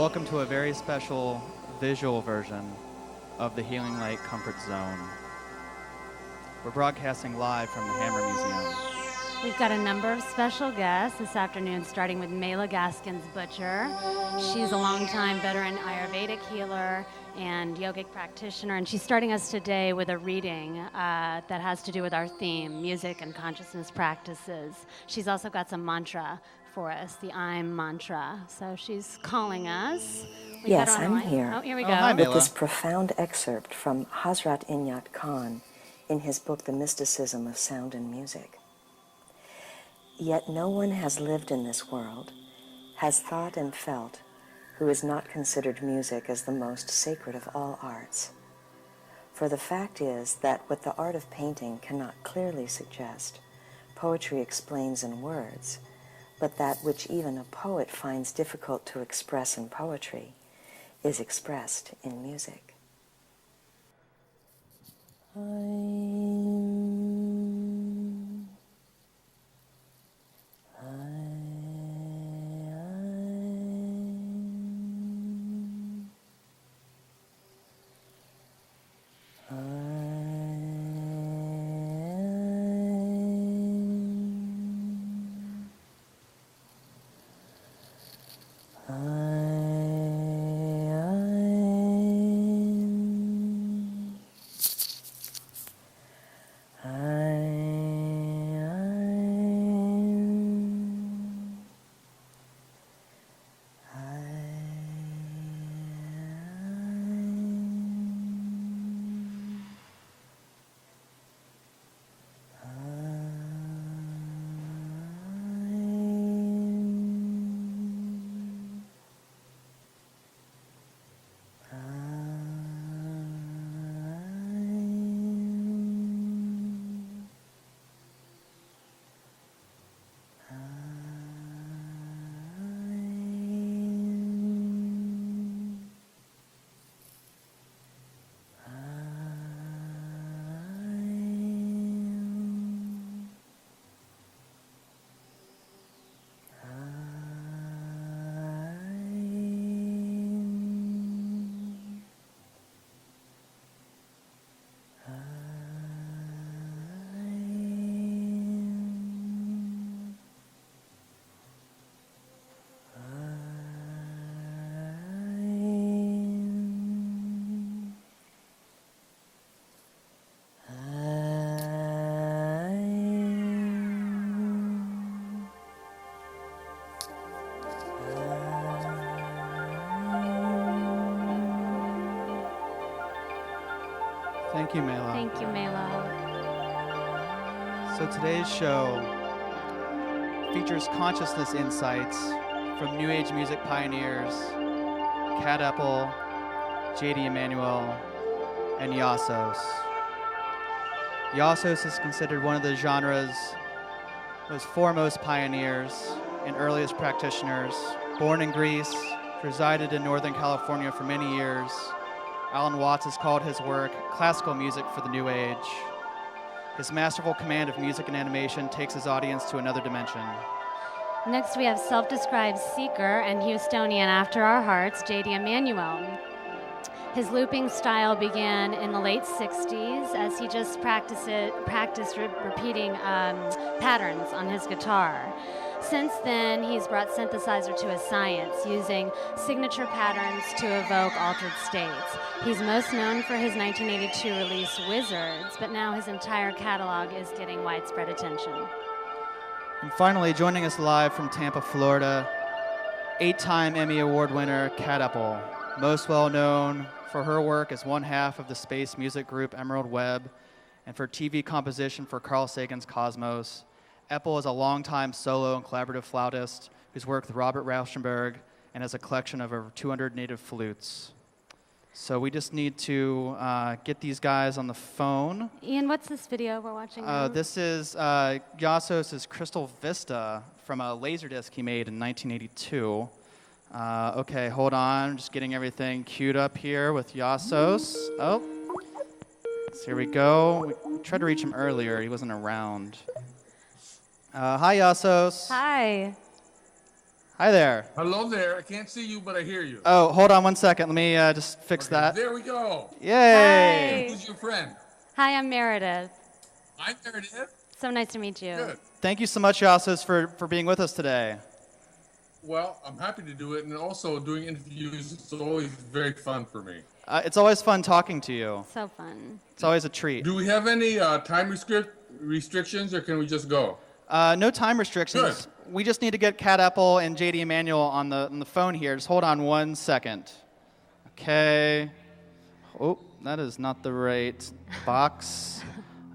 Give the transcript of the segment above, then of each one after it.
welcome to a very special visual version of the Healing Light Comfort Zone. We're broadcasting live from the Hammer Museum. We've got a number of special guests this afternoon, starting with Mela Gaskins Butcher. She's a longtime veteran Ayurvedic healer and yogic practitioner, and she's starting us today with a reading that has to do with our theme, music and consciousness practices. She's also got some mantra for us, the I'm mantra. So she's calling us. Yes, I'm here. Oh, here we go. Hi, with Mela. this profound excerpt from Hazrat Inayat Khan in his book, The Mysticism of Sound and Music. Yet no one has lived in this world, has thought and felt, who has not considered music as the most sacred of all arts. For the fact is that what the art of painting cannot clearly suggest, poetry explains in words, but that which even a poet finds difficult to express in poetry is expressed in music. Thank you, Mela. Thank you, Mela. So today's show features consciousness insights from New Age music pioneers Epple, Emmanuel, and Iasos. Iasos is considered one of the genre's most foremost pioneers and earliest practitioners. Born in Greece, resided in Northern California for many years, Alan Watts has called his work classical music for the New Age. His masterful command of music and animation takes his audience to another dimension. Next, we have self-described seeker and Houstonian after our hearts, J.D. Emmanuel. His looping style began in the late 60s as he just practiced repeating patterns on his guitar. Since then, he's brought synthesizer to his science, using signature patterns to evoke altered states. He's most known for his 1982 release, Wizards, but now his entire catalog is getting widespread attention. And finally, joining us live from Tampa, Florida, 8-time Emmy Award winner Epple, most well known for her work as one half of the space music group Emerald Web and for TV composition for Carl Sagan's Cosmos. Epple is a longtime solo and collaborative flautist who's worked with Robert Rauschenberg and has a collection of over 200 native flutes. So we just need to get these guys on the phone. Ian, what's this video we're watching now? This is Iasos' Crystal Vista from a Laserdisc he made in 1982. Okay, hold on. Just getting everything queued up here with Iasos. Oh, so here we go. We tried to reach him earlier. He wasn't around. Hi, Iasos. Hi. Hi there. Hello there. I can't see you, but I hear you. Oh, hold on one second. Let me just fix that. There we go. Yay! Hi. Who's your friend? Hi, I'm Meredith. I'm Meredith. So nice to meet you. Good. Thank you so much, Iasos, for being with us today. Well, I'm happy to do it, and also doing interviews is always very fun for me. It's always fun talking to you. So fun. It's always a treat. Do we have any time restrictions, or can we just go? No time restrictions. Good. We just need to get Cat Epple and JD Emmanuel on the phone here. Just hold on 1 second. Okay. Oh, that is not the right box.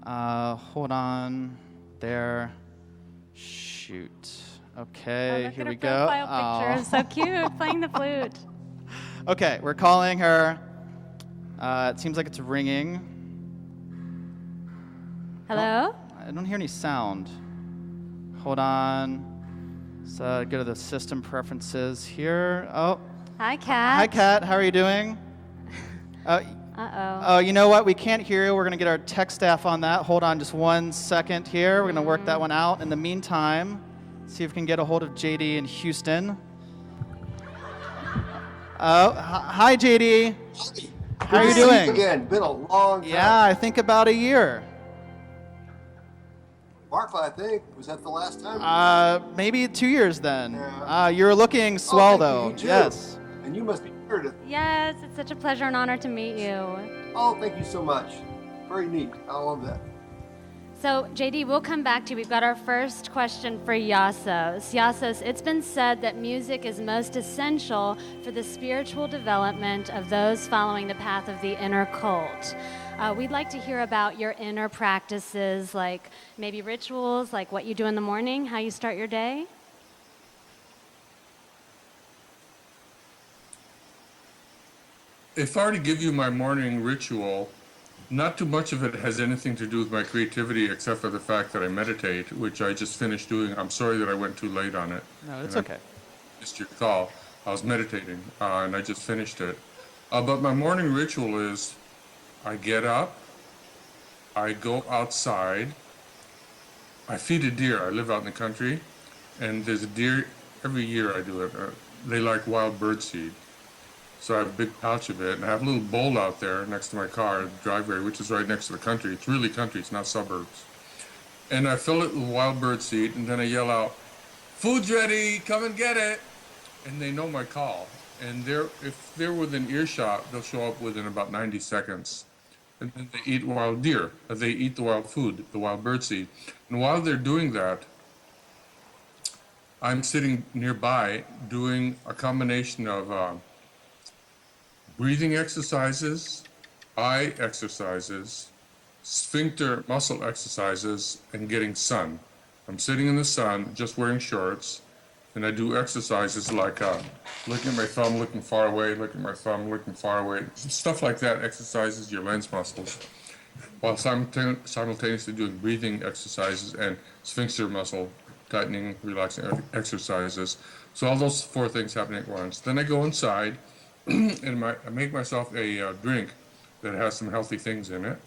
Hold on. There. Shoot. Okay, Look here at we her go. profile picture. So cute, playing the flute. Okay, we're calling her. It seems like it's ringing. Hello? I don't hear any sound. Hold on. So go to the system preferences here. Oh, Hi, Kat. hi, Kat. How are you doing? Uh-oh. Oh, you know what? We can't hear you. We're going to get our tech staff on that. Hold on just 1 second here. We're going to work that one out. In the meantime, see if we can get a hold of JD in Houston. Oh, hi, JD. How are you doing? Again, been a long time. Yeah, I think about a year. Marfa, I think. Was that the last time? Maybe 2 years then. Yeah. You're looking swell, thank you. though. You too. Yes. And you must be Meredith. Yes, it's such a pleasure and honor to meet you. Oh, thank you so much. Very neat. I love that. So, JD, we'll come back to you. We've got our first question for Iasos. Iasos, it's been said that music is most essential for the spiritual development of those following the path of the inner cult. We'd like to hear about your inner practices, like maybe rituals, like what you do in the morning, how you start your day. If I were to give you my morning ritual, not too much of it has anything to do with my creativity, except for the fact that I meditate, which I just finished doing. I'm sorry that I went too late on it. No, it's And okay. I missed your call. I was meditating, and I just finished it. But my morning ritual is I get up, I go outside, I feed a deer. I live out in the country, and there's a deer, every year I do it. They like wild bird seed. So I have a big pouch of it, and I have a little bowl out there next to my car, driveway, which is right next to the country. It's really country, it's not suburbs. And I fill it with wild bird seed, and then I yell out, "Food's ready, come and get it." And they know my call. And if they're within earshot, they'll show up within about 90 seconds. And then they eat wild deer. They eat the wild food, the wild bird seed. And while they're doing that, I'm sitting nearby doing a combination of breathing exercises, eye exercises, sphincter muscle exercises, and getting sun. I'm sitting in the sun, just wearing shorts, and I do exercises like looking at my thumb, looking far away, looking at my thumb, looking far away. Stuff like that exercises your lens muscles, while simultaneously doing breathing exercises and sphincter muscle tightening, relaxing exercises. So all those four things happening at once. Then I go inside, and I make myself a drink that has some healthy things in it.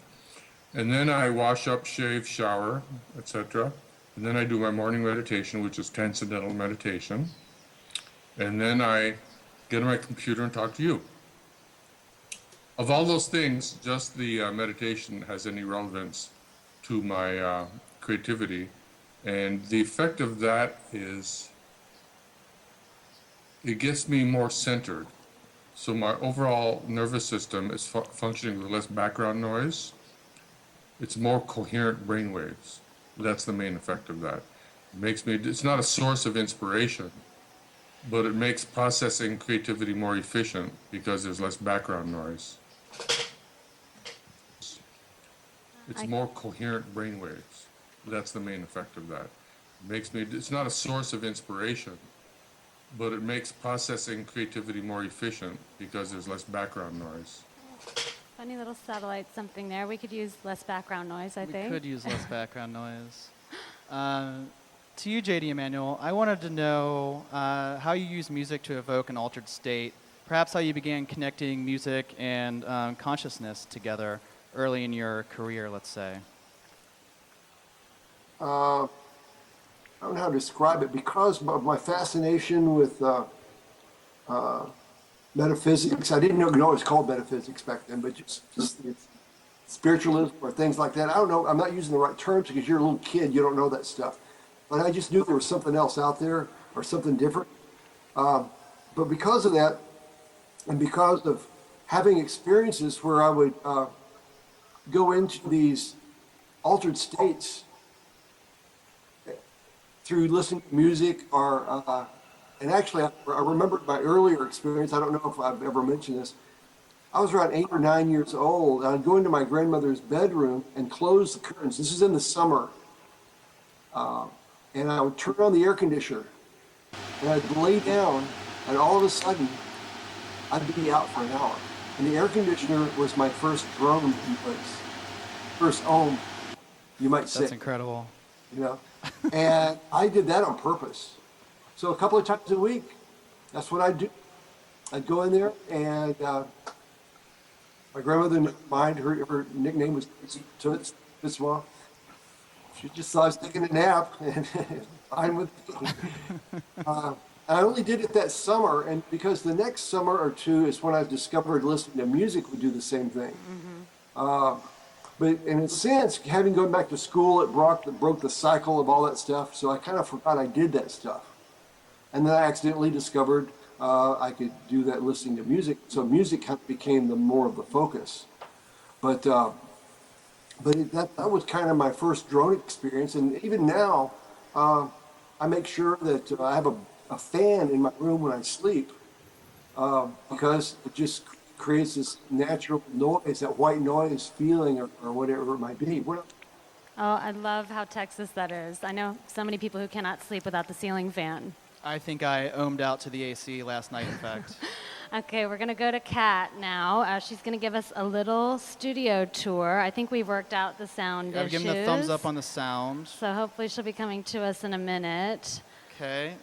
And then I wash up, shave, shower, etc. And then I do my morning meditation, which is transcendental meditation. And then I get on my computer and talk to you. Of all those things, just the meditation has any relevance to my creativity. And the effect of that is it gets me more centered. So my overall nervous system is functioning with less background noise. It's more coherent brain waves. That's the main effect of that. It's not a source of inspiration, but it makes processing creativity more efficient because there's less background noise. It's more coherent brain waves. That's the main effect of that. It's not a source of inspiration, but it makes processing creativity more efficient because there's less background noise. Funny little satellite something there. We could use less background noise, I think. We could use less background noise. To you, JD Emmanuel, I wanted to know how you use music to evoke an altered state, perhaps how you began connecting music and consciousness together early in your career, let's say. I don't know how to describe it, because of my fascination with metaphysics. I didn't know it was called metaphysics back then, but just spiritualism or things like that. I don't know. I'm not using the right terms because you're a little kid. You don't know that stuff. But I just knew there was something else out there or something different. But because of that, and because of having experiences where I would go into these altered states through listening to music, or and actually I remember my earlier experience. I don't know if I've ever mentioned this. I was around 8 or 9 years old, and I'd go into my grandmother's bedroom and close the curtains. This is in the summer. And I would turn on the air conditioner, and I'd lay down, and all of a sudden, I'd be out for an hour. And the air conditioner was my first drone in place. First home, you might say. That's incredible. You know? And I did that on purpose. So a couple of times a week, that's what I'd do. I'd go in there, and my grandmother, her nickname was Toots, Biswa. She just thought I was taking a nap, and fine with me. I only did it that summer, and because the next summer or two is when I discovered listening to music would do the same thing. But in a sense, having gone back to school, it broke the cycle of all that stuff, so I kind of forgot I did that stuff. And then I accidentally discovered I could do that listening to music, so music kind of became more of the focus. But that was kind of my first drone experience, and even now, I make sure that I have a fan in my room when I sleep, because it just creates this natural noise, that white noise feeling, or whatever it might be. Oh, I love how Texas that is. I know so many people who cannot sleep without the ceiling fan. I think I ohmed out to the AC last night, in fact. Okay, we're going to go to Kat now. She's going to give us a little studio tour. I think we've worked out the sound issues. I've given the thumbs up on the sound. So hopefully she'll be coming to us in a minute. Okay.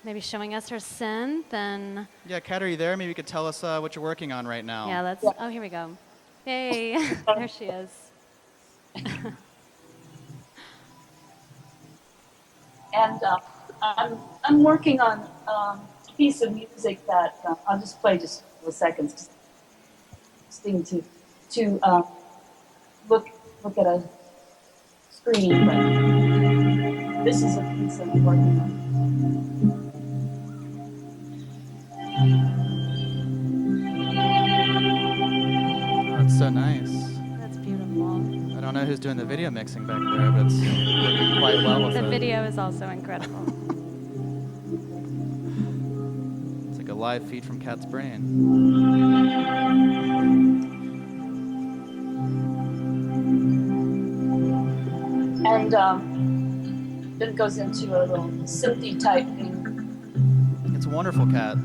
Maybe showing us her synth, and... Yeah, Kat, are you there? Maybe you could tell us what you're working on right now. Yeah, let's... Oh, here we go. Hey, there she is. And I'm working on a piece of music that I'll just play just a couple of seconds. Just thing to look at a screen, but this is a piece I'm working on. That's so nice. That's beautiful. I don't know who's doing the video mixing back there, but it's working quite well with it. The video is also incredible. It's like a live feed from Kat's brain. And then it goes into a little synthy type thing. It's wonderful, Kat.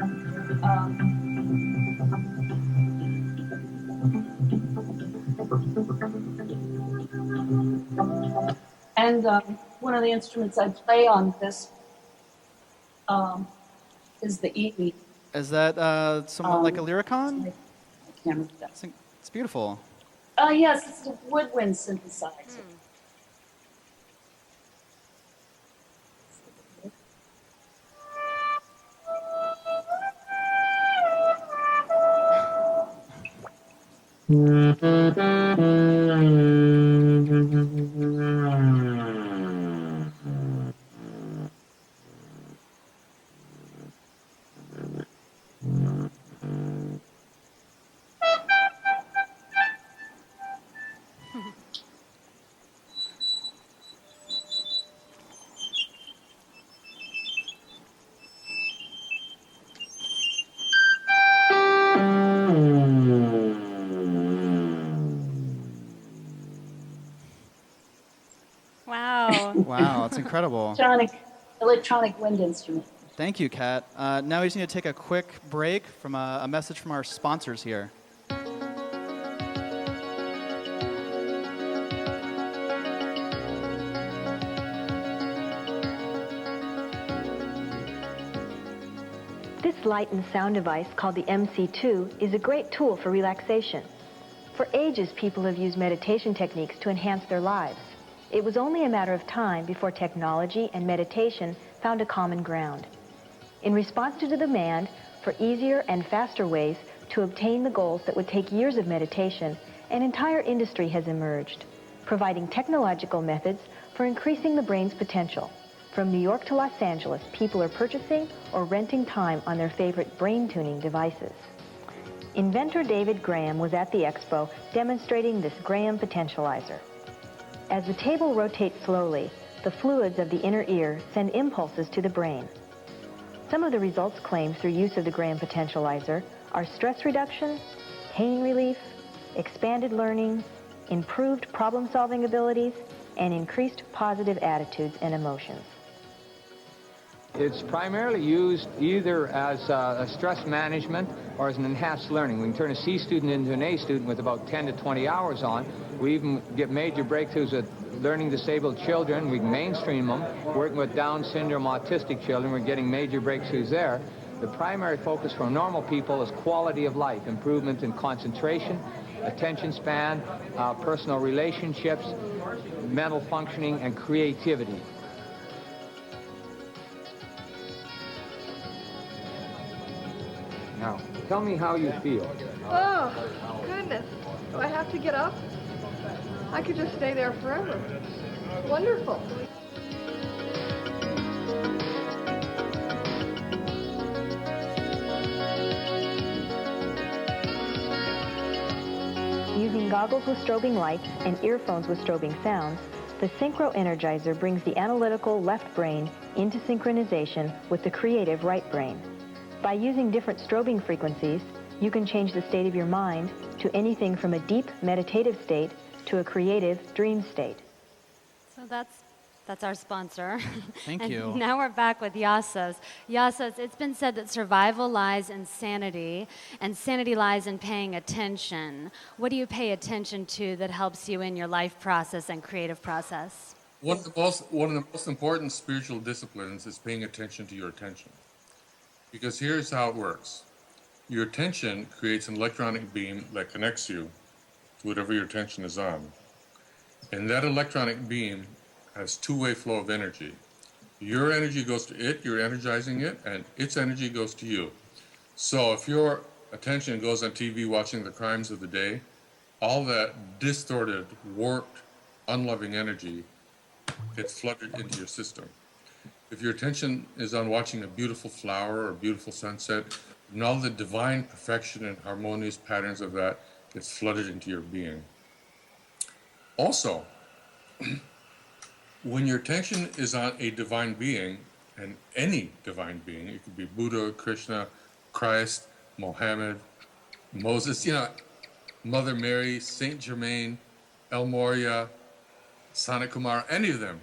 And one of the instruments I play on this is the Ely. Is that somewhat like a lyricon? I can't remember that. It's beautiful. Yes, it's a woodwind synthesizer. Wow. Wow, it's incredible. Electronic wind instrument. Thank you, Kat. Now we just need to take a quick break from a message from our sponsors here. This light and sound device, called the MC2, is a great tool for relaxation. For ages, people have used meditation techniques to enhance their lives. It was only a matter of time before technology and meditation found a common ground. In response to the demand for easier and faster ways to obtain the goals that would take years of meditation, an entire industry has emerged, providing technological methods for increasing the brain's potential. From New York to Los Angeles, people are purchasing or renting time on their favorite brain-tuning devices. Inventor David Graham was at the expo demonstrating this Graham potentializer. As the table rotates slowly, the fluids of the inner ear send impulses to the brain. Some of the results claimed through use of the Graham potentializer are stress reduction, pain relief, expanded learning, improved problem-solving abilities, and increased positive attitudes and emotions. It's primarily used either as a stress management or as an enhanced learning. We can turn a C student into an A student with about 10 to 20 hours on. We even get major breakthroughs with learning disabled children. We mainstream them. Working with Down syndrome autistic children, we're getting major breakthroughs there. The primary focus for normal people is quality of life, improvement in concentration, attention span, personal relationships, mental functioning, and creativity. Now, tell me how you feel. Oh, goodness. Do I have to get up? I could just stay there forever. Wonderful. Using goggles with strobing lights and earphones with strobing sounds, the Synchro Energizer brings the analytical left brain into synchronization with the creative right brain. By using different strobing frequencies, you can change the state of your mind to anything from a deep meditative state to a creative dream state. So that's our sponsor. Thank And you. now we're back with Iasos. Iasos, it's been said that survival lies in sanity, and sanity lies in paying attention. What do you pay attention to that helps you in your life process and creative process? One of the most important spiritual disciplines is paying attention to your attention. Because here's how it works. Your attention creates an electronic beam that connects you to whatever your attention is on. And that electronic beam has two-way flow of energy. Your energy goes to it, you're energizing it, and its energy goes to you. So if your attention goes on TV watching the crimes of the day, all that distorted, warped, unloving energy gets flooded into your system. If your attention is on watching a beautiful flower or a beautiful sunset, and all the divine perfection and harmonious patterns of that gets flooded into your being. Also, when your attention is on a divine being, and any divine being, it could be Buddha, Krishna, Christ, Mohammed, Moses, Mother Mary, Saint Germain, El Morya, Sanat Kumar, any of them,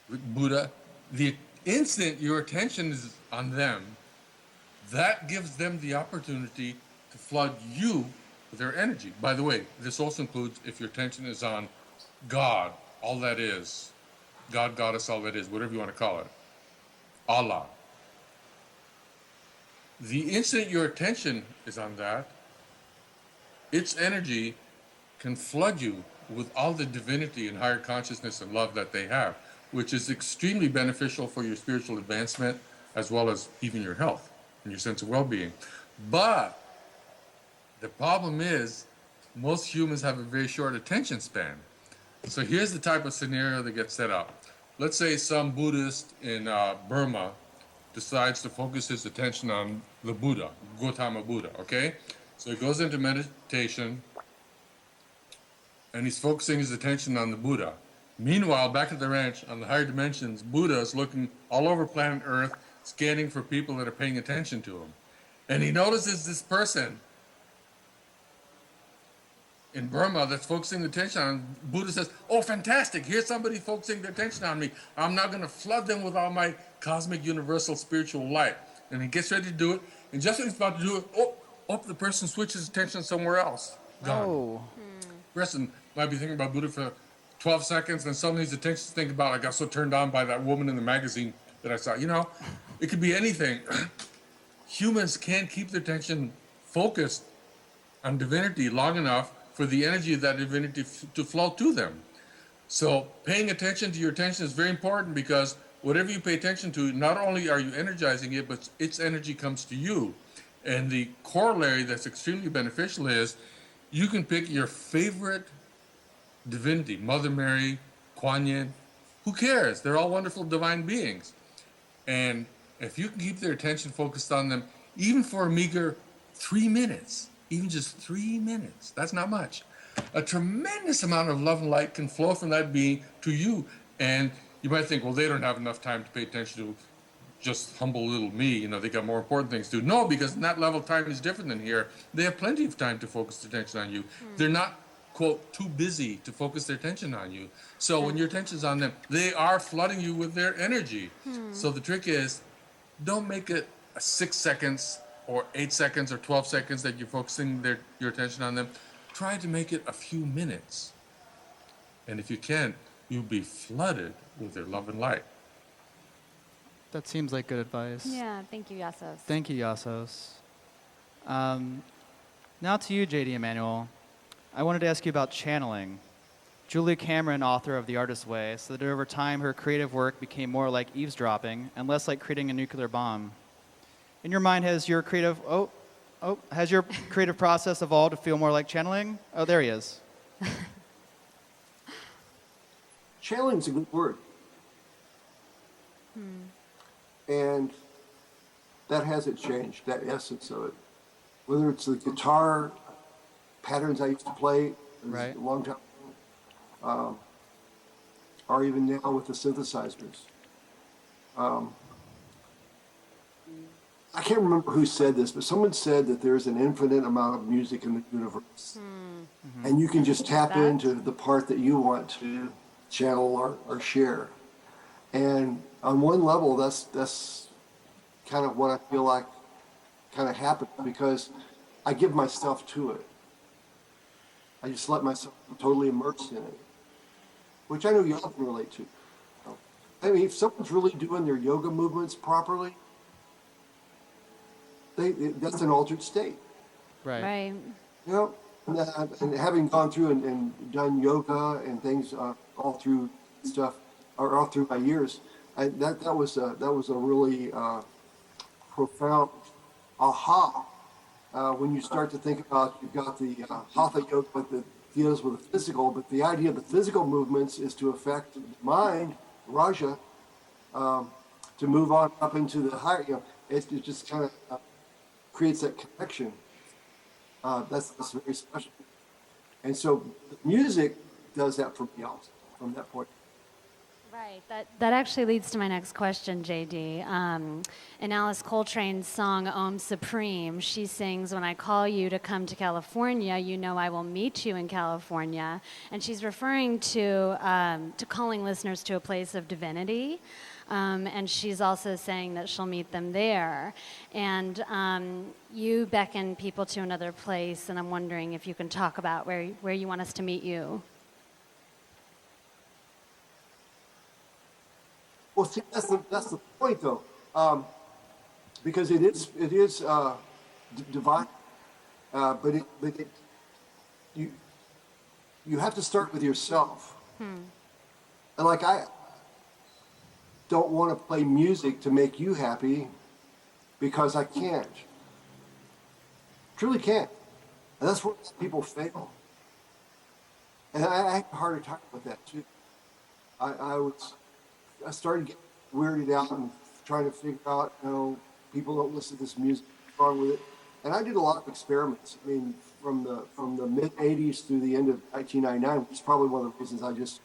Buddha, the instant your attention is on them, that gives them the opportunity to flood you with their energy. By the way, this also includes if your attention is on God, all that is, God, Goddess, all that is, whatever you want to call it, Allah. The instant your attention is on that, its energy can flood you with all the divinity and higher consciousness and love that they have, which is extremely beneficial for your spiritual advancement as well as even your health and your sense of well-being. But the problem is most humans have a very short attention span. So here's the type of scenario that gets set up. Let's say some Buddhist in Burma decides to focus his attention on the Buddha, Gautama Buddha, okay? So he goes into meditation and he's focusing his attention on the Buddha. Meanwhile, back at the ranch on the higher dimensions, Buddha is looking all over planet Earth, scanning for people that are paying attention to him. And he notices this person in Burma that's focusing the attention on him. Buddha says, oh, fantastic, here's somebody focusing their attention on me. I'm now going to flood them with all my cosmic, universal, spiritual light. And he gets ready to do it, and just when he's about to do it, the person switches attention somewhere else. Gone. Oh. The person might be thinking about Buddha for 12 seconds, and suddenly his attention to think about, I got so turned on by that woman in the magazine that I saw. It could be anything. Humans can't keep their attention focused on divinity long enough for the energy of that divinity to flow to them. So paying attention to your attention is very important, because whatever you pay attention to, not only are you energizing it, but its energy comes to you. And the corollary that's extremely beneficial is you can pick your favorite divinity, Mother Mary, Kuan Yin, who cares? They're all wonderful divine beings. And if you can keep their attention focused on them, even for a meager 3 minutes, even just 3 minutes, that's not much. A tremendous amount of love and light can flow from that being to you. And you might think, well, they don't have enough time to pay attention to just humble little me, they got more important things to do. No, because that level of time is different than here. They have plenty of time to focus their attention on you. They're not, quote, too busy to focus their attention on you. So when your attention's on them, they are flooding you with their energy. So the trick is, don't make it 6 seconds or 8 seconds or 12 seconds that you're focusing your attention on them. Try to make it a few minutes. And if you can, you'll be flooded with their love and light. That seems like good advice. Yeah, thank you, Iasos. Thank you, Iasos. Now to you, J.D. Emmanuel. I wanted to ask you about channeling. Julia Cameron, author of The Artist's Way, said that over time her creative work became more like eavesdropping and less like creating a nuclear bomb. In your mind, has your creative process evolved to feel more like channeling? Oh, there he is. Channeling's a good word. And that hasn't changed, that essence of it. Whether it's the guitar patterns I used to play Right. a long time ago, or even now with the synthesizers. I can't remember who said this, but someone said that there's an infinite amount of music in the universe. And you can just tap into the part that you want to channel or share. And on one level, that's kind of what I feel like kind of happened, because I give myself to it. I just let myself be totally immersed in it, which I know you all can relate to. I mean, if someone's really doing their yoga movements properly, that's an altered state. Right. And having gone through and done yoga and things all through stuff, or all through my years, that was a really profound aha when you start to think about, you've got the hatha yoga that deals with the physical, but the idea of the physical movements is to affect the mind, Raja, to move on up into the higher. It just kind of creates that connection. That's very special. And so music does that for me also from that point. Right. That actually leads to my next question, JD. In Alice Coltrane's song Om Supreme, she sings, "When I call you to come to California, you know I will meet you in California." And she's referring to calling listeners to a place of divinity. And she's also saying that she'll meet them there. And you beckon people to another place, and I'm wondering if you can talk about where you want us to meet you. Well, see, that's the point, though, because it is divine, but you have to start with yourself. And like, I don't want to play music to make you happy, because I can't, truly can't, and that's where people fail. And I had a harder time with that too. I started getting weirded out and trying to figure out, people don't listen to this music, what's wrong with it? And I did a lot of experiments. I mean, from the mid '80s through the end of 1999, which is probably one of the reasons I just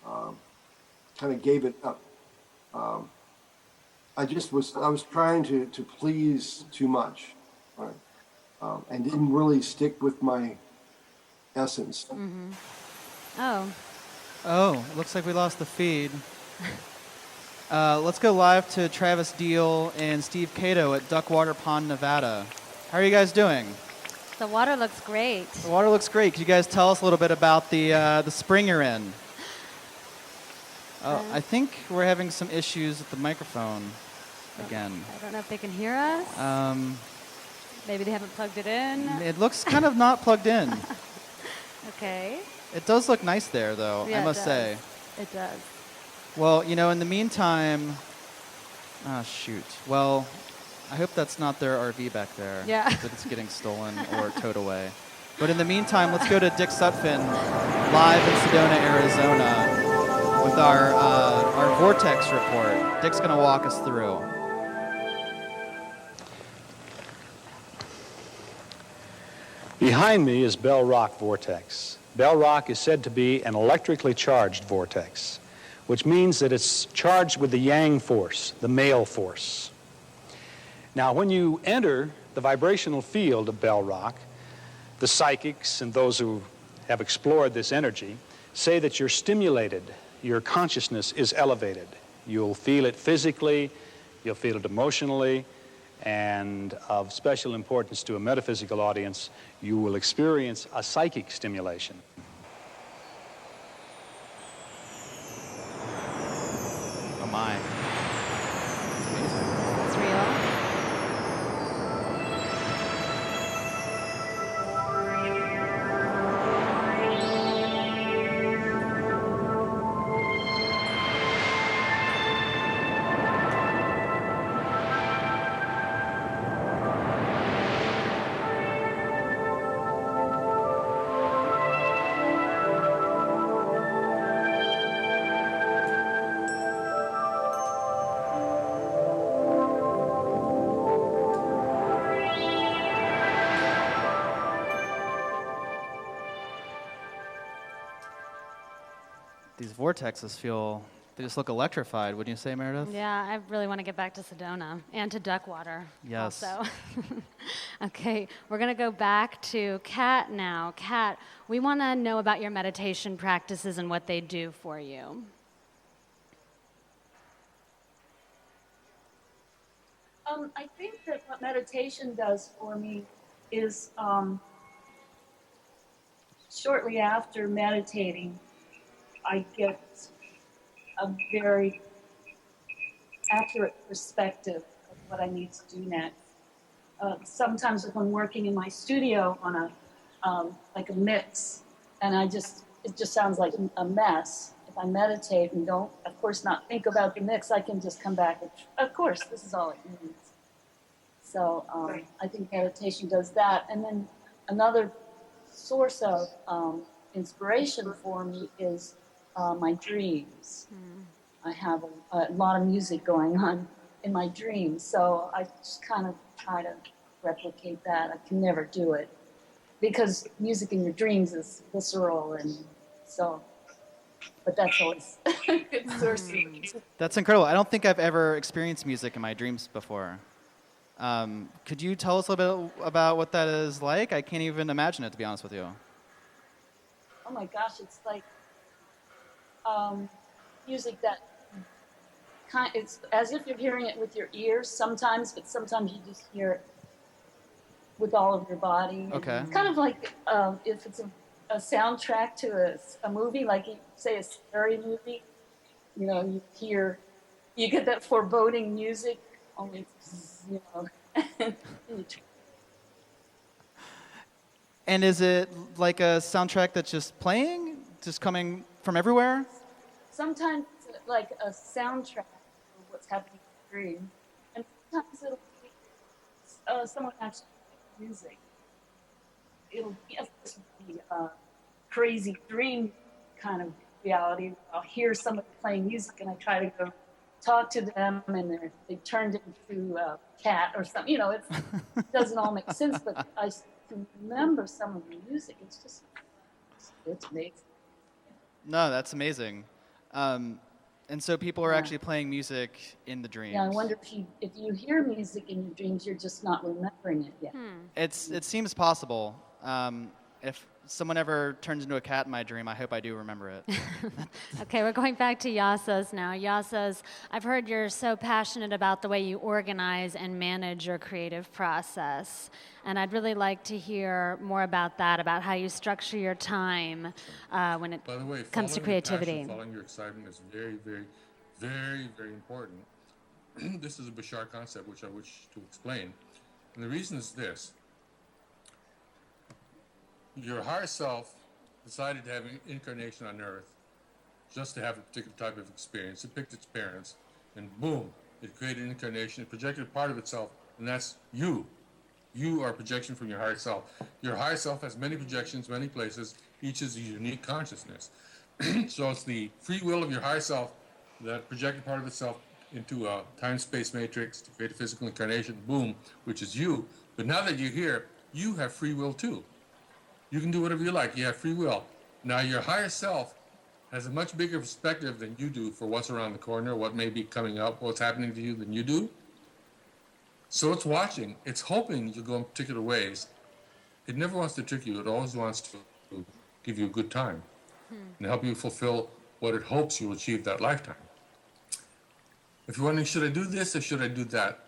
kind of gave it up. I was trying to please too much, right? And didn't really stick with my essence. Oh, looks like we lost the feed. Let's go live to Travis Diehl and Steve Kado at Duckwater Pond, Nevada. How are you guys doing? the water looks great. The water looks great. Could you guys tell us a little bit about the spring you're in? I think we're having some issues with the microphone again. I don't know if they can hear us. Maybe they haven't plugged it in. It looks kind of not plugged in. Okay. It does look nice there, though, Yeah, I must say. It does. Well, in the meantime, shoot. Well, I hope that's not their RV back there. Yeah. That it's getting stolen or towed away. But in the meantime, let's go to Dick Sutphen, live in Sedona, Arizona, with our Vortex Report. Dick's going to walk us through. Behind me is Bell Rock Vortex. Bell Rock is said to be an electrically charged vortex, which means that it's charged with the yang force, the male force. Now, when you enter the vibrational field of Bell Rock, the psychics and those who have explored this energy say that you're stimulated, your consciousness is elevated. You'll feel it physically, you'll feel it emotionally, and of special importance to a metaphysical audience, you will experience a psychic stimulation. Oh, my. It's amazing. It's real. These vortexes they just look electrified, wouldn't you say, Meredith? Yeah, I really want to get back to Sedona and to Duckwater. Yes. Also. Okay, we're going to go back to Kat now. Kat, we want to know about your meditation practices and what they do for you. I think that what meditation does for me is shortly after meditating, I get a very accurate perspective of what I need to do next. Sometimes if I'm working in my studio on a mix, and it just sounds like a mess. If I meditate and don't, of course, not think about the mix, I can just come back and, of course, this is all it needs. So I think meditation does that. And then another source of inspiration for me is my dreams. I have a lot of music going on in my dreams, so I just kind of try to replicate that. I can never do it because music in your dreams is visceral, and so, but that's always a good source. That's incredible. I don't think I've ever experienced music in my dreams before. Could you tell us a little bit about what that is like? I can't even imagine it, to be honest with you. Oh my gosh, it's like music that it's as if you're hearing it with your ears sometimes, but sometimes you just hear it with all of your body. Okay. It's kind of like if it's a soundtrack to a movie, like say a scary movie, you get that foreboding music, only, And is it like a soundtrack that's just playing, just coming from everywhere? Sometimes it's like a soundtrack of what's happening in the dream, and sometimes it'll be someone actually playing music. It'll be a crazy dream kind of reality. I'll hear somebody playing music, and I try to go talk to them, and they turned into a cat or something. It doesn't all make sense, but I can remember some of the music. It's amazing. No, that's amazing. And so people are actually playing music in the dreams. Yeah, I wonder if you hear music in your dreams, you're just not remembering it yet. It seems possible. If someone ever turns into a cat in my dream, I hope I do remember it. Okay, we're going back to Iasos now. Iasos, I've heard you're so passionate about the way you organize and manage your creative process. And I'd really like to hear more about that, about how you structure your time when it By the way, comes to creativity. Following your excitement is very, very, very, very important. This is a Bashar concept which I wish to explain. And the reason is this. Your higher self decided to have an incarnation on Earth just to have a particular type of experience. It picked its parents, and boom, it created an incarnation. It projected a part of itself, and that's you. You are a projection from your higher self. Your higher self has many projections, many places. Each is a unique consciousness. So it's the free will of your higher self that projected part of itself into a time-space matrix to create a physical incarnation, boom, which is you. But now that you're here, you have free will too. You can do whatever you like. You have free will. Now your higher self has a much bigger perspective than you do for what's around the corner, what may be coming up, what's happening to you than you do. So it's watching. It's hoping you go in particular ways. It never wants to trick you. It always wants to give you a good time and help you fulfill what it hopes you'll achieve that lifetime. If you're wondering, should I do this or should I do that?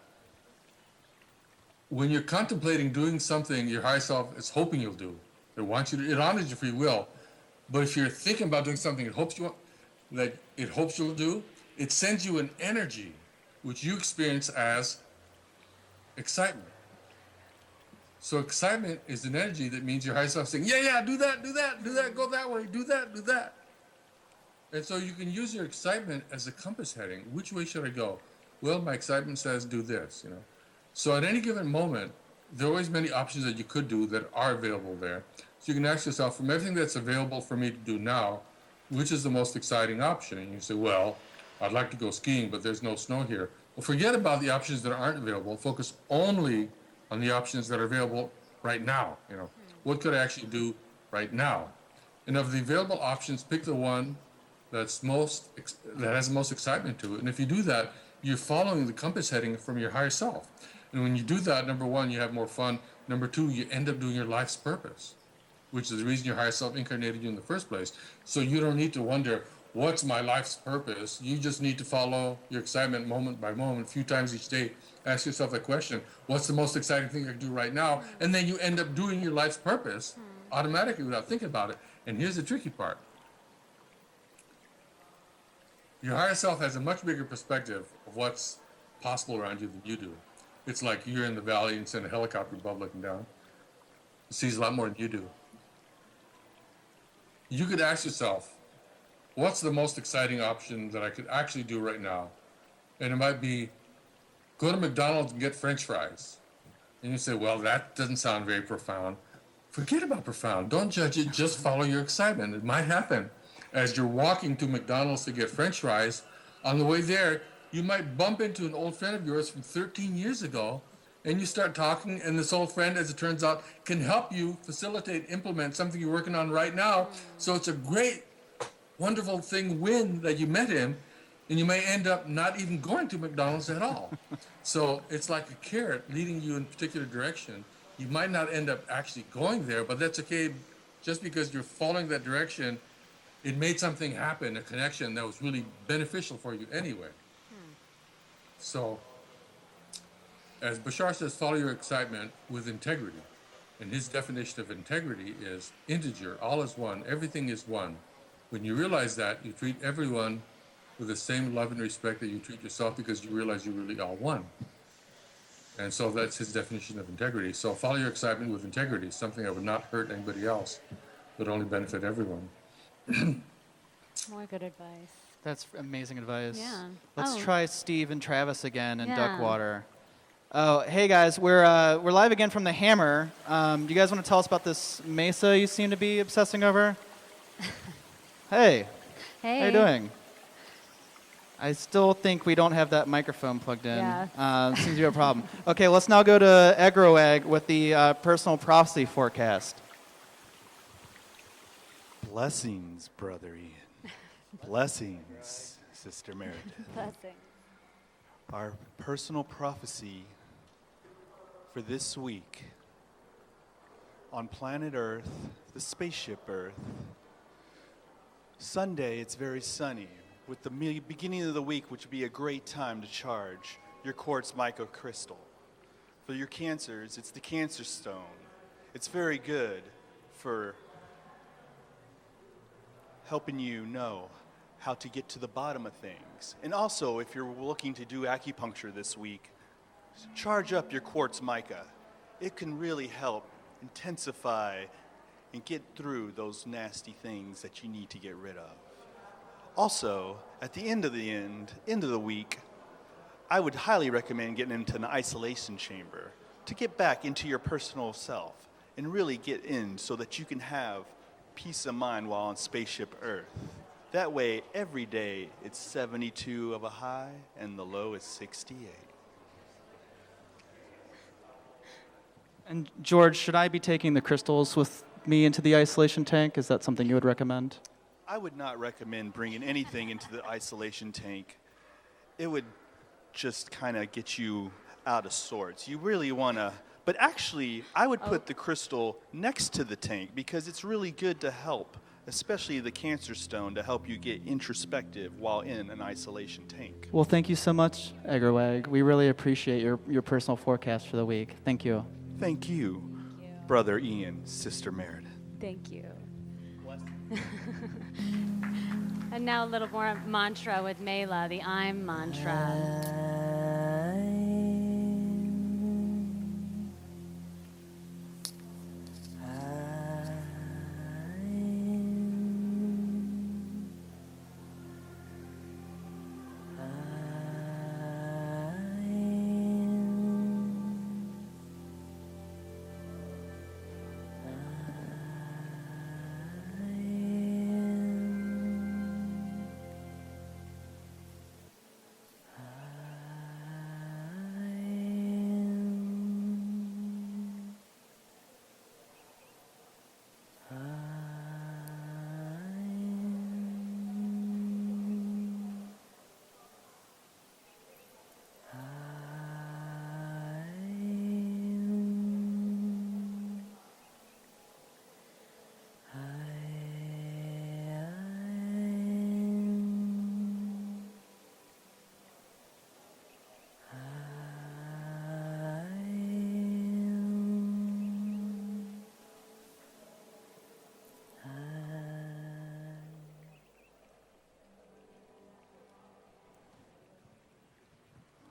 When you're contemplating doing something your higher self is hoping you'll do, it wants you to, it honors your free will. But if you're thinking about doing something it hopes you'll do, it sends you an energy which you experience as excitement. So excitement is an energy that means your higher self saying, yeah, do that, go that way, do that. And so you can use your excitement as a compass heading. Which way should I go? Well, my excitement says do this, So at any given moment, there are always many options that you could do that are available there. So you can ask yourself, from everything that's available for me to do now, which is the most exciting option? And you say, well, I'd like to go skiing, but there's no snow here. Well, forget about the options that aren't available. Focus only on the options that are available right now. What could I actually do right now? And of the available options, pick the one that has the most excitement to it. And if you do that, you're following the compass heading from your higher self. And when you do that, number one, you have more fun. Number two, you end up doing your life's purpose, which is the reason your higher self incarnated you in the first place. So you don't need to wonder, what's my life's purpose? You just need to follow your excitement moment by moment, a few times each day. Ask yourself that question, what's the most exciting thing I can do right now? And then you end up doing your life's purpose automatically without thinking about it. And here's the tricky part. Your higher self has a much bigger perspective of what's possible around you than you do. It's like you're in the valley and send a helicopter above looking down. It sees a lot more than you do. You could ask yourself, what's the most exciting option that I could actually do right now? And it might be, go to McDonald's and get French fries. And you say, well, that doesn't sound very profound. Forget about profound. Don't judge it. Just follow your excitement. It might happen. As you're walking to McDonald's to get French fries, on the way there, you might bump into an old friend of yours from 13 years ago, and you start talking, and this old friend, as it turns out, can help you facilitate, implement something you're working on right now. So it's a great, wonderful win that you met him, and you may end up not even going to McDonald's at all. So it's like a carrot leading you in a particular direction. You might not end up actually going there, but that's okay. Just because you're following that direction, it made something happen, a connection that was really beneficial for you anyway. So, as Bashar says, follow your excitement with integrity. And his definition of integrity is integer, all is one, everything is one. When you realize that, you treat everyone with the same love and respect that you treat yourself because you realize you really are one. And so that's his definition of integrity. So follow your excitement with integrity, something that would not hurt anybody else, but only benefit everyone. More good advice. That's amazing advice. Yeah. Let's try Steve and Travis again in Yeah. Duckwater. Oh, hey guys, we're live again from the Hammer. Do you guys want to tell us about this mesa you seem to be obsessing over? Hey. Hey. How you doing? I still think we don't have that microphone plugged in. Yeah. Seems to be a problem. Okay, let's now go to egroeg with the personal prophecy forecast. Blessings, Brother Ian. Blessings, Sister Meredith. Blessing. Our personal prophecy for this week on planet Earth, the spaceship Earth. Sunday, it's very sunny, with the beginning of the week, which would be a great time to charge your quartz mica crystal. For your cancers, it's the Cancer Stone. It's very good for helping you know how to get to the bottom of things. And also, if you're looking to do acupuncture this week, charge up your quartz mica. It can really help intensify and get through those nasty things that you need to get rid of. Also, at the end of the week, I would highly recommend getting into an isolation chamber to get back into your personal self and really get in so that you can have peace of mind while on Spaceship Earth. That way, every day, it's 72 of a high and the low is 68. And George, should I be taking the crystals with me into the isolation tank? Is that something you would recommend? I would not recommend bringing anything into the isolation tank. It would just kind of get you out of sorts. You really want to, but actually, I would put the crystal next to the tank because it's really good to help, especially the Cancer Stone, to help you get introspective while in an isolation tank. Well, thank you so much, Egroeg. We really appreciate your personal forecast for the week. Thank you. Thank you, Brother Ian, Sister Meredith. Thank you. And now a little more mantra with Mela, the I'm mantra.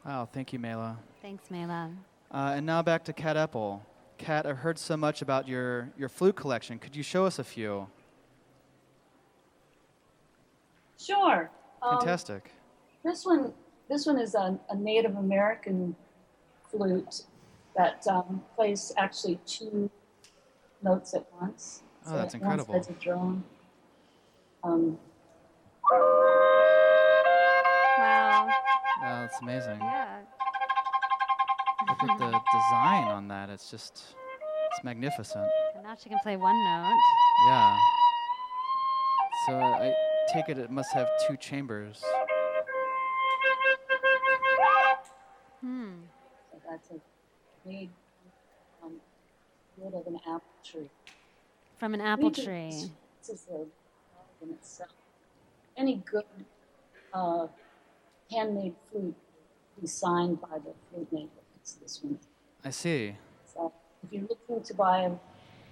Wow, thank you, Mela. Thanks, Mela. And now back to Kat Epple. Kat, I've heard so much about your flute collection. Could you show us a few? Sure. Fantastic. This one is a Native American flute that plays actually two notes at once. Oh, that's it incredible. One side's a drone. Wow. Wow, that's amazing. Yeah. Look at the design on that. It's magnificent. And now she can play one note. Yeah. So I take it must have two chambers. So that's made wood of an apple tree. From an apple tree. This is a in itself. Any good handmade flute designed by the flute maker. It's this one. I see. So if you're looking to buy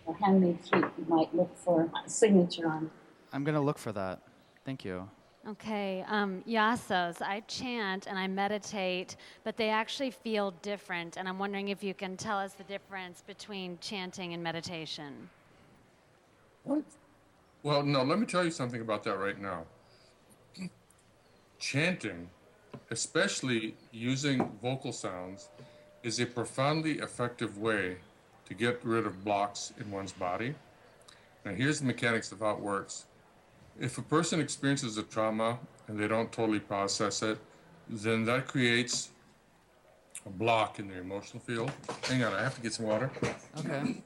a handmade flute, you might look for a signature on it. I'm going to look for that. Thank you. Okay, Iasos, I chant and I meditate, but they actually feel different, and I'm wondering if you can tell us the difference between chanting and meditation. What? Well, no, let me tell you something about that right now. Chanting, especially using vocal sounds, is a profoundly effective way to get rid of blocks in one's body. Now, here's the mechanics of how it works. If a person experiences a trauma and they don't totally process it, then that creates a block in their emotional field. Hang on, I have to get some water. Okay.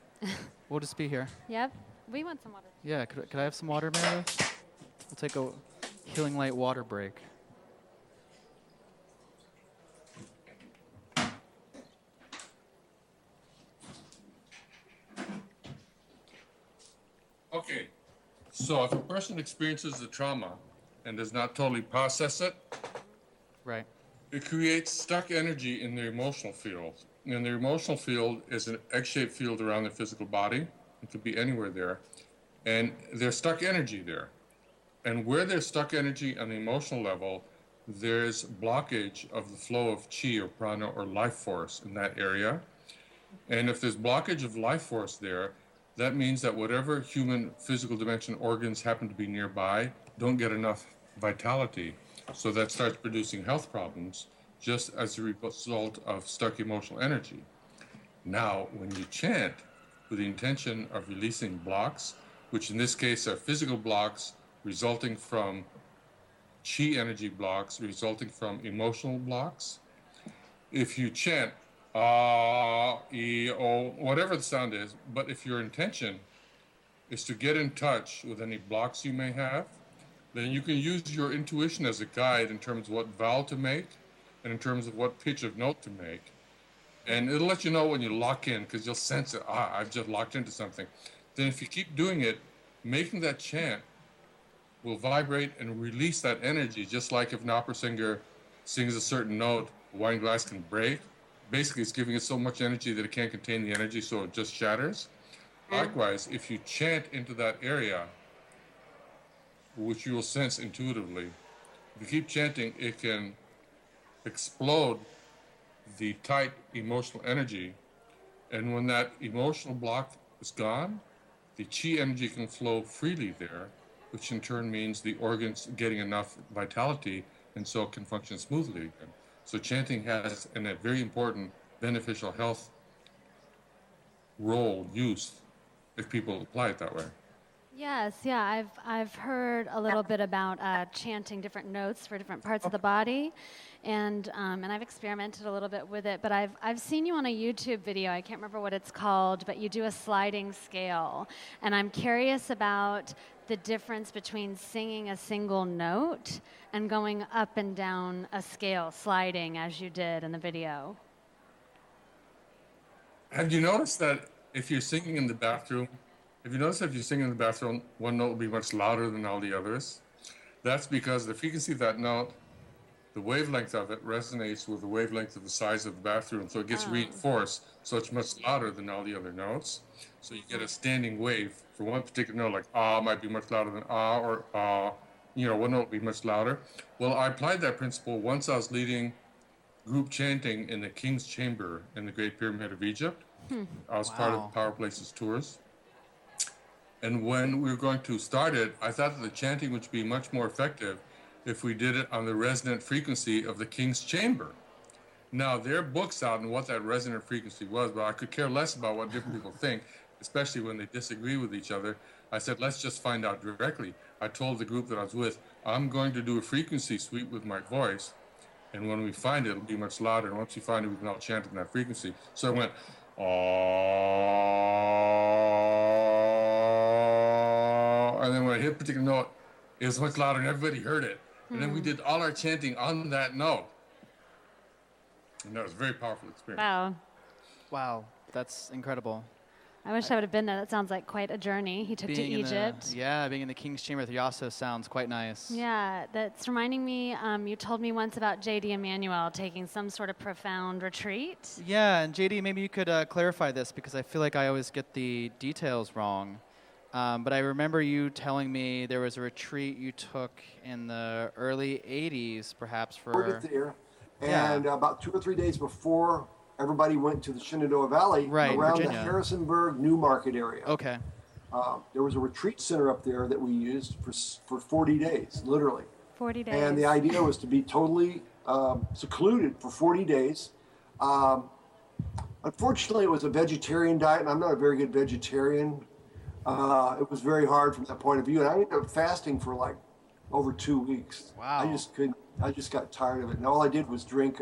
We'll just be here. Yep, we want some water. Yeah, could I have some water, Meredith? We'll take a Healing Light water break. Okay, so if a person experiences the trauma and does not totally process it, Right. it creates stuck energy in their emotional field. And their emotional field is an egg-shaped field around their physical body. It could be anywhere there. And there's stuck energy there. And where there's stuck energy on the emotional level, there's blockage of the flow of chi or prana or life force in that area. And if there's blockage of life force there, that means that whatever human physical dimension organs happen to be nearby don't get enough vitality. So that starts producing health problems just as a result of stuck emotional energy. Now, when you chant with the intention of releasing blocks, which in this case are physical blocks resulting from chi energy blocks, resulting from emotional blocks, if you chant whatever the sound is, but if your intention is to get in touch with any blocks you may have, then you can use your intuition as a guide in terms of what vowel to make and in terms of what pitch of note to make. And it'll let you know when you lock in, because you'll sense it, I've just locked into something. Then if you keep doing it, making that chant will vibrate and release that energy, just like if an opera singer sings a certain note, a wine glass can break. Basically, it's giving it so much energy that it can't contain the energy, so it just shatters. Likewise, if you chant into that area, which you will sense intuitively, if you keep chanting, it can explode the tight emotional energy. And when that emotional block is gone, the chi energy can flow freely there, which in turn means the organs getting enough vitality and so it can function smoothly again. So chanting has a very important beneficial health use if people apply it that way. Yes, yeah, I've heard a little bit about chanting different notes for different parts of the body, and I've experimented a little bit with it. But I've seen you on a YouTube video. I can't remember what it's called, but you do a sliding scale, and I'm curious about the difference between singing a single note and going up and down a scale, sliding as you did in the video. Have you noticed that if you're singing in the bathroom, one note will be much louder than all the others? That's because the frequency of that note, the wavelength of it resonates with the wavelength of the size of the bathroom, so it gets reinforced, so it's much louder than all the other notes. So you get a standing wave for one particular note, like might be much louder than or one note will be much louder. Well, I applied that principle once I was leading group chanting in the King's Chamber in the Great Pyramid of Egypt. I was part of Power Places tours. And when we were going to start it, I thought that the chanting would be much more effective if we did it on the resonant frequency of the King's Chamber. Now, there are books out on what that resonant frequency was, but I could care less about what different people think, especially when they disagree with each other. I said, let's just find out directly. I told the group that I was with, I'm going to do a frequency sweep with my voice, and when we find it, it'll be much louder, and once we find it, we can all chant in that frequency. So I went, and then when I hit a particular note, it was much louder and everybody heard it. And then we did all our chanting on that note. And that was a very powerful experience. Wow, that's incredible. I wish I would have been there. That sounds like quite a journey he took to Egypt. Being in the King's Chamber with Iasos sounds quite nice. Yeah, that's reminding me, you told me once about J.D. Emmanuel taking some sort of profound retreat. Yeah, and J.D., maybe you could clarify this because I feel like I always get the details wrong. But I remember you telling me there was a retreat you took in the early 80s, perhaps for... there. And about 2 or 3 days before everybody went to the Shenandoah Valley, around Virginia. the Harrisonburg, Newmarket area. Okay. There was a retreat center up there that we used for 40 days, literally. 40 days. And the idea was to be totally secluded for 40 days. Unfortunately, it was a vegetarian diet, and I'm not a very good vegetarian. It was very hard from that point of view, and I ended up fasting for like over 2 weeks. Wow. I just got tired of it, and all I did was drink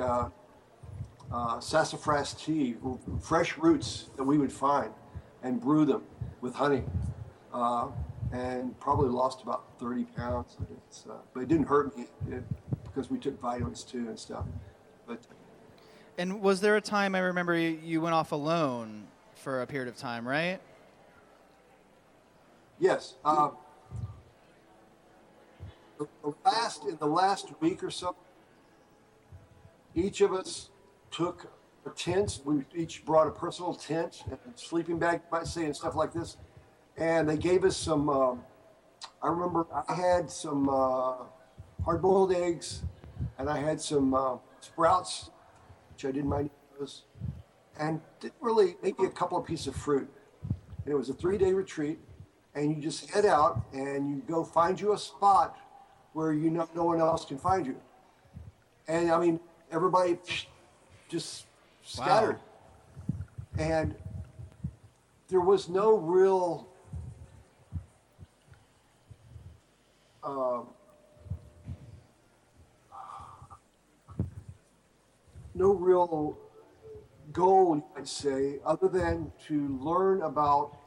sassafras tea, fresh roots that we would find, and brew them with honey, and probably lost about 30 pounds. But it didn't hurt me because we took vitamins too and stuff. And was there a time, I remember you went off alone for a period of time, right? Yes. In the last week or so, each of us took a tent. We each brought a personal tent and a sleeping bag, you might say, and stuff like this. And they gave us some, I remember I had some hard-boiled eggs, and I had some sprouts, which I didn't mind those, and didn't really, maybe a couple of pieces of fruit. And it was a 3-day retreat. And you just head out and you go find you a spot where you know no one else can find you. And I mean, everybody just scattered. Wow. And there was no real goal, you might say, other than to learn about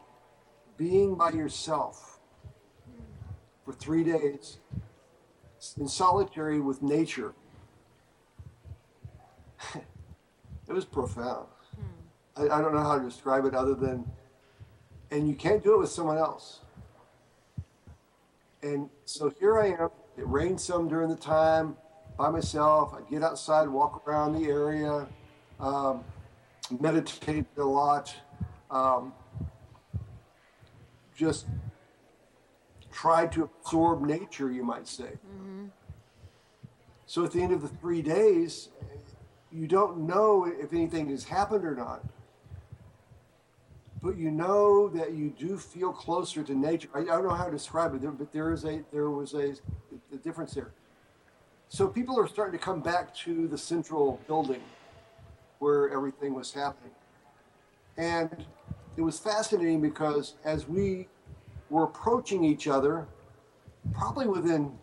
being by yourself for 3 days in solitary with nature. It was profound. I don't know how to describe it other than, and you can't do it with someone else. And so here I am. It rained some during the time by myself. I get outside, walk around the area, meditate a lot, just tried to absorb nature, you might say. Mm-hmm. So at the end of the 3 days, you don't know if anything has happened or not, but you know that you do feel closer to nature. I don't know how to describe it, but there was a difference there. So people are starting to come back to the central building where everything was happening. And it was fascinating because as we were approaching each other, probably within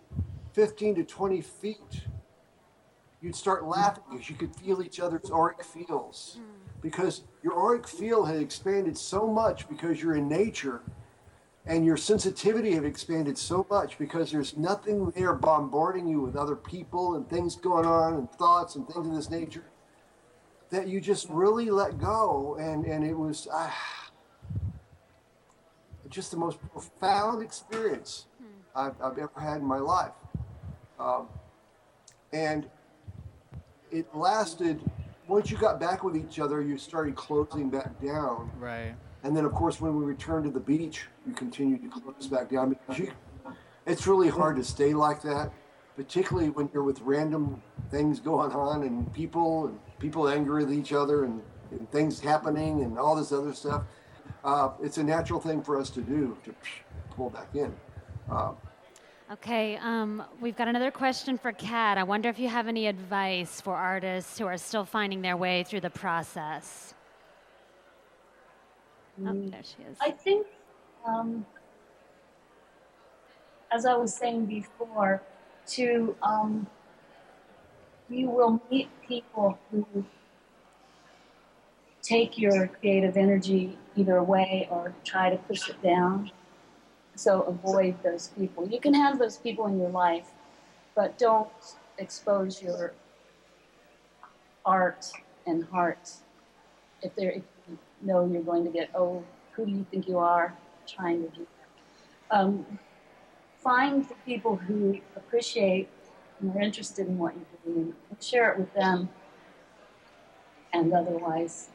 15 to 20 feet, you'd start laughing because you could feel each other's auric fields. Because your auric field had expanded so much because you're in nature, and your sensitivity had expanded so much because there's nothing there bombarding you with other people and things going on and thoughts and things of this nature, that you just really let go. And it was just the most profound experience I've ever had in my life. And it lasted, once you got back with each other, you started closing back down. Right. And then, of course, when we returned to the beach, you continued to close back down. It's really hard to stay like that, particularly when you're with random things going on and people angry with each other and things happening and all this other stuff. It's a natural thing for us to do, to pull back in. Okay, we've got another question for Kat. I wonder if you have any advice for artists who are still finding their way through the process. Oh, there she is. I think, as I was saying before, you will meet people who take your creative energy either away or try to push it down. So avoid those people. You can have those people in your life, but don't expose your art and heart if you know you're going to get, oh, who do you think you are trying to do that? Find the people who appreciate and are interested in what you're doing and share it with them. And otherwise,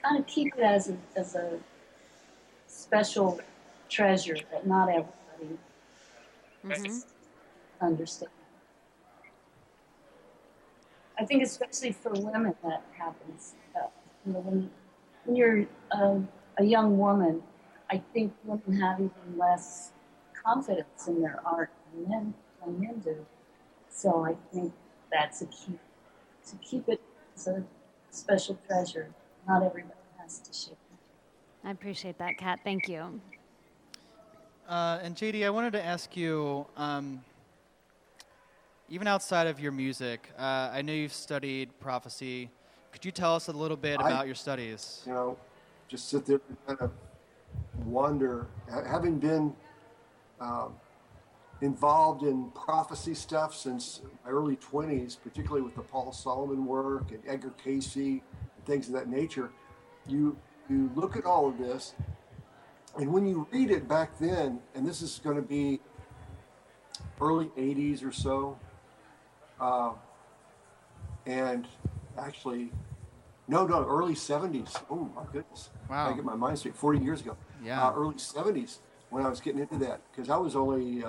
kind of keep it as a special treasure that not everybody understands. I think especially for women that happens. When you're a young woman, I think women have even less confidence in their art than men do. So I think that's a key, to keep it as a special treasure. Not everybody has to share. I appreciate that, Kat. Thank you. And JD, I wanted to ask you, even outside of your music, I know you've studied prophecy. Could you tell us a little bit about your studies? Just sit there and kind of wonder, having been involved in prophecy stuff since my early 20s, particularly with the Paul Solomon work and Edgar Casey and things of that nature, you look at all of this, and when you read it back then, and this is going to be early 80s or so, and actually, no, early 70s. Oh my goodness. Wow. I get my mind straight, 40 years ago. Yeah. Early 70s when I was getting into that, because I was only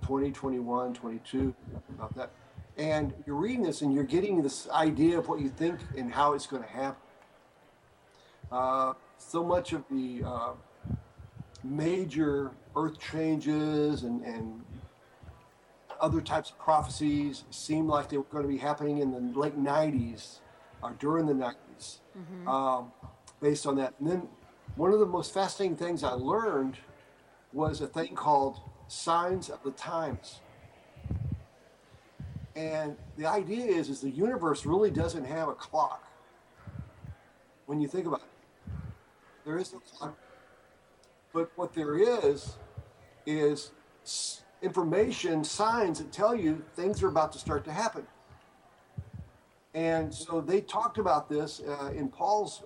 20, 21, 22, about that. And you're reading this and you're getting this idea of what you think and how it's going to happen. so much of the major earth changes and other types of prophecies seemed like they were going to be happening in the late 90s or during the 90s, based on that. And then one of the most fascinating things I learned was a thing called signs of the times. And the idea is the universe really doesn't have a clock. When you think about it, there is no clock. But what there is information, signs that tell you things are about to start to happen. And so they talked about this in Paul's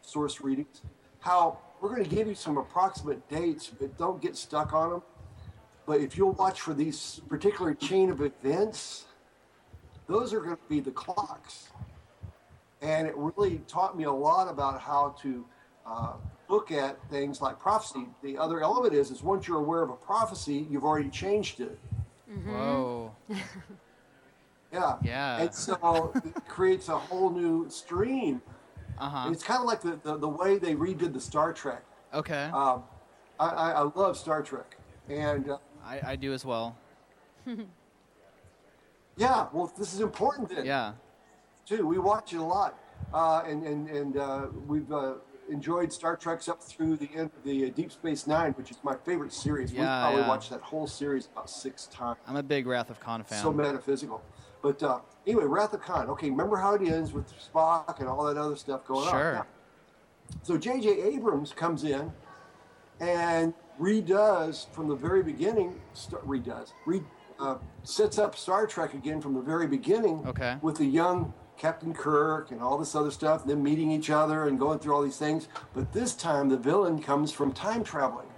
source readings, how we're going to give you some approximate dates, but don't get stuck on them. But if you'll watch for these particular chain of events, those are going to be the clocks. And it really taught me a lot about how to look at things like prophecy. The other element is once you're aware of a prophecy, you've already changed it. Whoa. Yeah. And so it creates a whole new stream. It's kind of like the way they redid the Star Trek. Okay. I love Star Trek. And I do as well. yeah, well, this is important then. Yeah. Too. We watch it a lot. And we've enjoyed Star Trek's up through the end of the Deep Space Nine, which is my favorite series. Yeah, We've probably yeah. watched that whole series about 6 times. I'm a big Wrath of Khan fan. So metaphysical. But anyway, Wrath of Khan. Okay, remember how it ends with Spock and all that other stuff going on. Sure. Now, so J.J. Abrams comes in and redoes from the very beginning, sets up Star Trek again from the very beginning with the young Captain Kirk and all this other stuff, and then meeting each other and going through all these things. But this time the villain comes from time traveling,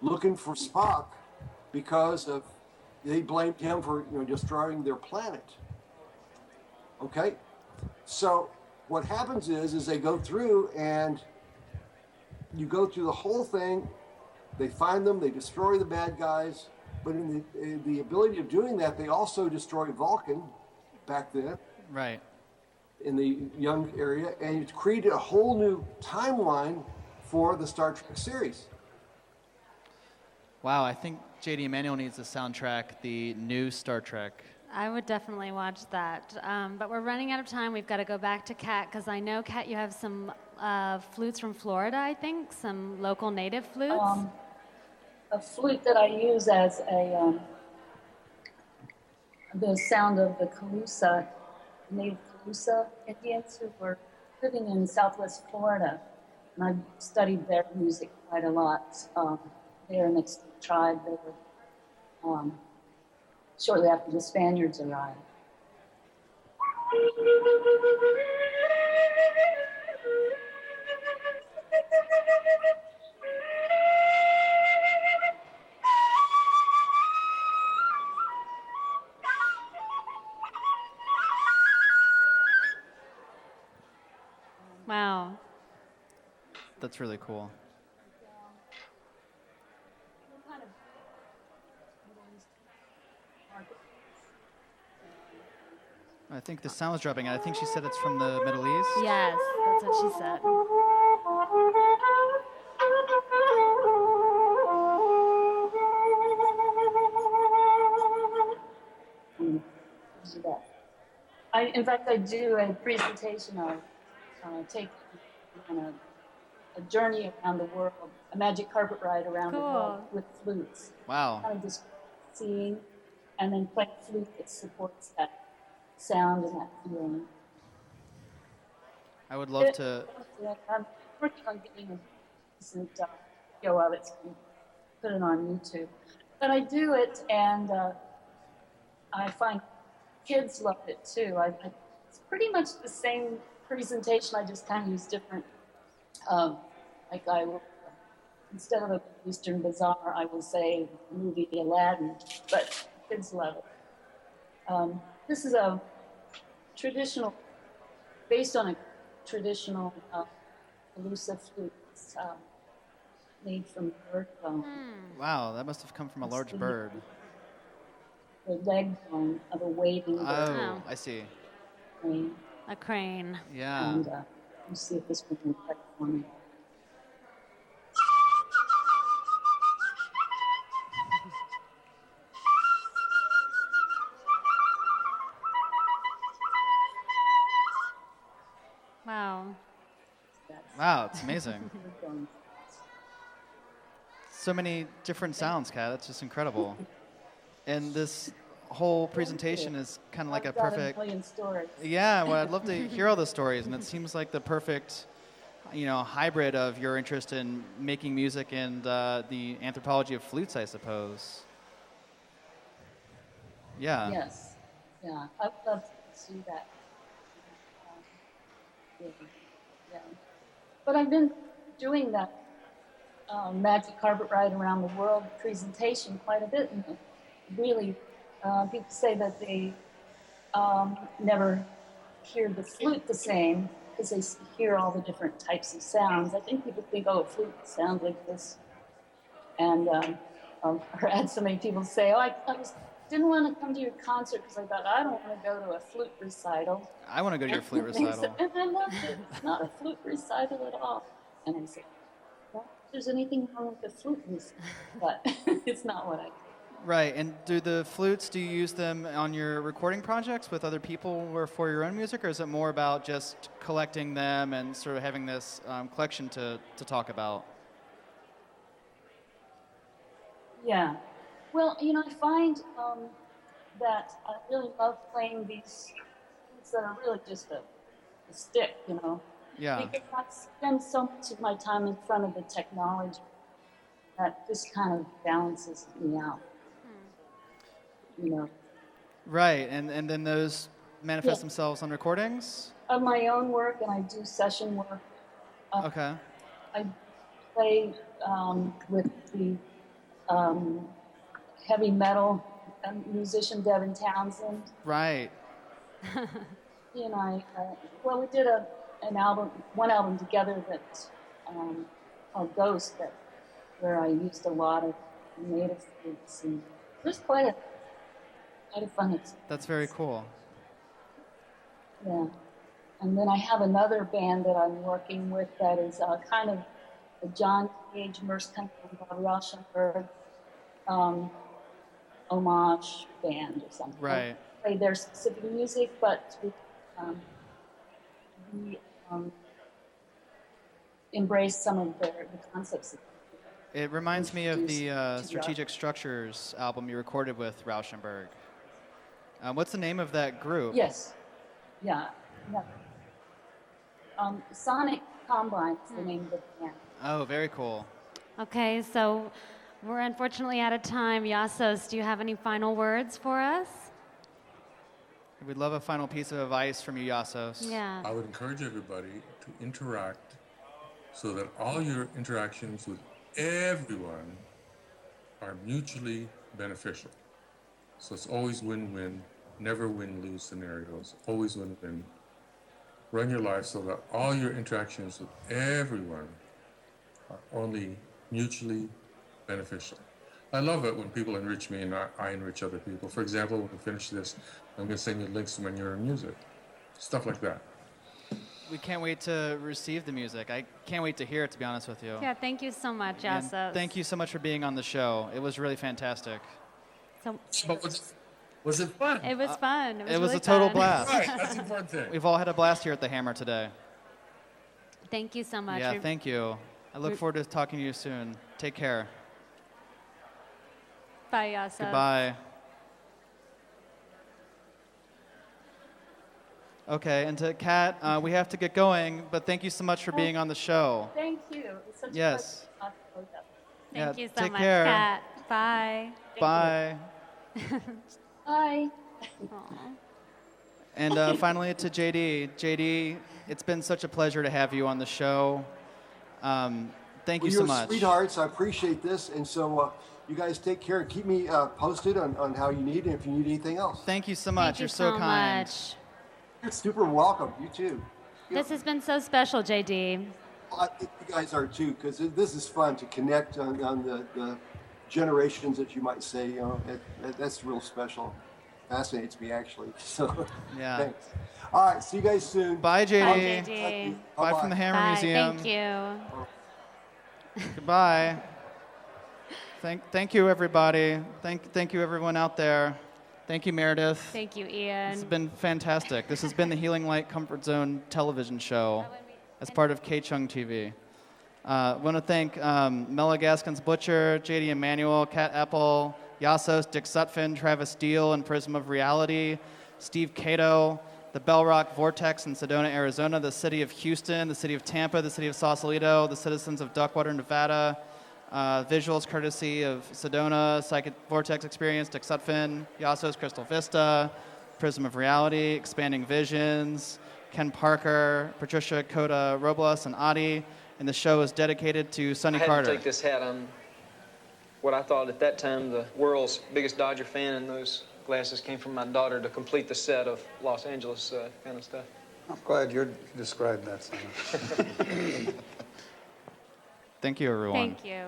looking for Spock because of they blamed him for destroying their planet. Okay, so what happens is they go through and you go through the whole thing. They find them, they destroy the bad guys, but in the ability of doing that, they also destroy Vulcan back then, right, in the young area, and it created a whole new timeline for the Star Trek series. Wow, I think J.D. Emmanuel needs to soundtrack the new Star Trek. I would definitely watch that. But we're running out of time. We've got to go back to Kat, because I know, Kat, you have some flutes from Florida, I think, some local native flutes. A flute that I use as the sound of the Calusa, native Calusa Indians who were living in Southwest Florida. And I've studied their music quite a lot. They're an extinct tribe. They were shortly after the Spaniards arrived. Wow. That's really cool. I think the sound was dropping out. I think she said it's from the Middle East. Yes, that's what she said. In fact, I do a presentation of take on a journey around the world, a magic carpet ride around the world with flutes. Wow. Kind of just seeing and then playing flute that supports that sound and that feeling. I would love to. I'm working on getting a decent video of it, so I can put it on YouTube. But I do it, and I find kids love it too. It's pretty much the same presentation. I just kind of use different. Like I will, instead of a Eastern Bazaar, I will say movie Aladdin, but kids love it. This is a traditional, based on a traditional elusive flute made from bird bone. Wow, that must have come from a large bird. The leg bone of a waving bird. Oh, I see. Crane. A crane. Yeah. And Let me see if this one can play for me. Wow. Wow, it's amazing. So many different sounds, Kat. It's just incredible. And this whole presentation is kind of like a I've got perfect. a million stories. Yeah, well, I'd love to hear all those stories, and it seems like the perfect, hybrid of your interest in making music and the anthropology of flutes, I suppose. Yeah. Yes. Yeah. I'd love to see that. Yeah. But I've been doing that Magic Carpet Ride Around the World presentation quite a bit. And really, people say that they never hear the flute the same because they hear all the different types of sounds. I think people think, oh, a flute sounds like this. And I had so many people say, oh, I didn't want to come to your concert because I thought, I don't want to go to a flute recital. I want to go to your flute recital. And I loved it. It's not a flute recital at all. And I said, well, if there's anything wrong with the flute recital, but it's not what I. Right, and do you use them on your recording projects with other people or for your own music, or is it more about just collecting them and sort of having this collection to talk about? Yeah. Well, I find that I really love playing these flutes that are really just a stick, Yeah. Because I spend so much of my time in front of the technology that just kind of balances me out. Right, and then those manifest themselves on recordings? Of my own work, and I do session work. Okay. I play with the heavy metal musician Devin Townsend. Right. We did one album together that called Ghost, where I used a lot of native flutes, and it was quite a fun experience. That's very cool. Yeah. And then I have another band that I'm working with that is kind of a John Cage, Merce Cunningham, Bob Rauschenberg homage band or something. Right. I play their specific music, but we embrace some of the concepts. It reminds me of the Strategic Structures album you recorded with Rauschenberg. What's the name of that group? Yes. Yeah. Sonic Combine is the name of the band. Oh, very cool. Okay, so we're unfortunately out of time. Iasos, do you have any final words for us? We'd love a final piece of advice from you, Iasos. Yeah. I would encourage everybody to interact so that all your interactions with everyone are mutually beneficial. So it's always win-win, never win-lose scenarios, always win-win. Run your life so that all your interactions with everyone are only mutually beneficial. I love it when people enrich me and I enrich other people. For example, when we finish this, I'm going to send you links to my new music, stuff like that. We can't wait to receive the music. I can't wait to hear it, to be honest with you. Yeah, thank you so much, And Iasos. thank you so much for being on the show. It was really fantastic. Was it fun? It was fun. It was really a total fun. blast. Right, that's the important thing. We've all had a blast here at the Hammer today. Thank you so much. Yeah, thank you. I look forward to talking to you soon. Take care. Bye, Iasos. Goodbye. Okay, and to Kat, we have to get going, but thank you so much for being on the show. Thank you. It's such Yes. a pleasure to talk about Yeah, Thank you so take much, care. Kat. Bye. Bye. Bye. And finally to JD. JD, it's been such a pleasure to have you on the show. Thank you so You're much. sweethearts. I appreciate this. And so you guys take care. Keep me posted on how you need and if you need anything else. Thank you so much. Thank you You're so kind. much. You're super welcome. You too. This has been so special, JD. I think you guys are too, because this is fun to connect on the generations that you might say. That's real special. Fascinates me actually. So Yeah. thanks. All right, see you guys soon. Bye, JD. Bye, JD. Bye Bye-bye. from the Hammer Bye. Museum. Thank you. Goodbye. Thank you, everybody. Thank you, everyone out there. Thank you, Meredith. Thank you, Ian. This has been fantastic. This has been the Healing Light Comfort Zone television show as part of KCHUNG TV. I want to thank Mela Gaskins Butcher, JD Emmanuel, Kat Epple, Iasos, Dick Sutphen, Travis Diehl and Prism of Reality, Steve Kado, the Bell Rock Vortex in Sedona, Arizona, the city of Houston, the city of Tampa, the city of Sausalito, the citizens of Duckwater, Nevada, visuals courtesy of Sedona, Psychic Vortex Experience, Dick Sutphen, Iasos, Crystal Vista, Prism of Reality, Expanding Visions, Ken Parker, Patricia Coda Robles, and Adi. And the show is dedicated to Sonny I had Carter. to take this hat. I'm what I thought at that time the world's biggest Dodger fan, and those glasses came from my daughter to complete the set of Los Angeles kind of stuff. I'm glad you described that, Sonny. Thank you, everyone. Thank you.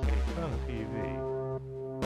KCHUNG TV